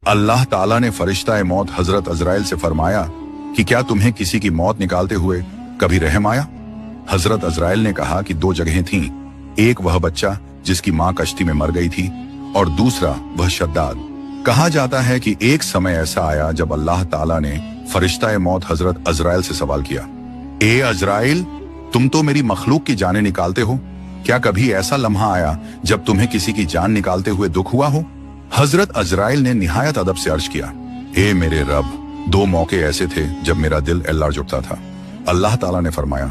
अल्लाह ताला ने फरिश्ता मौत हजरत अजराइल से फरमाया कि क्या तुम्हें किसी की मौत निकालते हुए कभी रहम आया? हजरत अजराइल ने कहा कि दो जगहें थीं, एक वह बच्चा जिसकी माँ कश्ती में मर गई थी और दूसरा वह शद्दाद। कहा जाता है कि एक समय ऐसा आया जब अल्लाह ताला ने फरिश्ता मौत हजरत अजराइल से सवाल किया, ए अजराइल, तुम तो मेरी मखलूक की जानें निकालते हो, क्या कभी ऐसा लम्हा आया जब तुम्हें किसी की जान निकालते हुए दुख हुआ हो? हजरत अजराइल ने निहायत अदब से अर्ज किया, ए मेरे रब, दो मौके ऐसे थे जब मेरा दिल अल्लाह जुटता था। अल्लाह ताला ने फरमाया,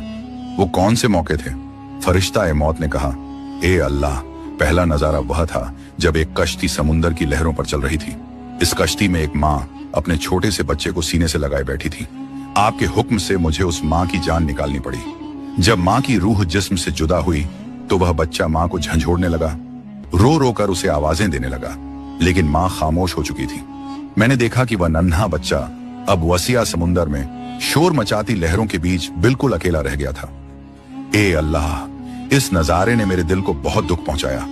वो कौन से मौके थे? फरिश्ता मौत ने कहा, ए अल्लाह, पहला नजारा वह था जब एक कश्ती समुंदर की लहरों पर चल रही थी। इस कश्ती में एक माँ अपने छोटे से बच्चे को सीने से लगाए बैठी थी। आपके हुक्म से मुझे उस माँ की जान निकालनी पड़ी। जब माँ की रूह जिस्म से जुदा हुई तो वह बच्चा माँ को झंझोड़ने लगा, रो रो कर उसे आवाजें देने लगा, लेकिन माँ खामोश हो चुकी थी। मैंने देखा कि वह नन्हा बच्चा अब वसिया समुंदर में शोर मचाती लहरों के बीच बिल्कुल अकेला रह गया था। ए अल्लाह, इस नजारे ने मेरे दिल को बहुत दुख पहुंचाया।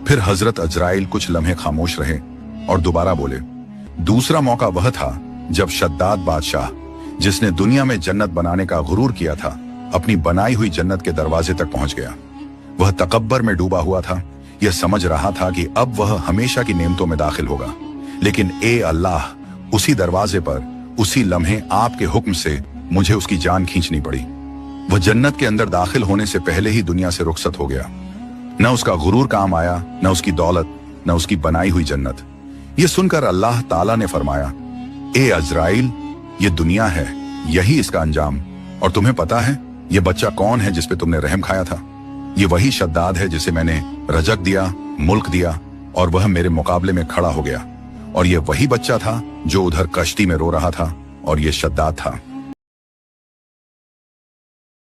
फिर हजरत अजराइल कुछ लम्हे खामोश रहे और दोबारा बोले। दूसरा मौका वह था जब शद्दाद बादशाह, जिसने दुनिया में जन्नत बनाने का गुरूर किया था, अपनी बनाई हुई जन्नत के दरवाजे तक पहुंच गया। वह तकब्बर में डूबा हुआ था। यह समझ रहा था कि अब वह हमेशा की नेमतों में दाखिल होगा, लेकिन ए अल्लाह, उसी दरवाजे पर उसी लम्हे आपके हुक्म से मुझे उसकी जान खींचनी पड़ी। वह जन्नत के अंदर दाखिल होने से पहले ही दुनिया से रुखसत हो गया। न उसका गुरूर काम आया, न उसकी दौलत, न उसकी बनाई हुई जन्नत। यह सुनकर अल्लाह ताला ने फरमाया, ए अजराइल, ये दुनिया है, यही इसका अंजाम। और तुम्हें पता है यह बच्चा कौन है जिस पे तुमने रहम खाया था? ये वही शद्दाद है जिसे मैंने रजक दिया, मुल्क दिया और वह मेरे मुकाबले में खड़ा हो गया। और यह वही बच्चा था जो उधर कश्ती में रो रहा था और यह शद्दाद था।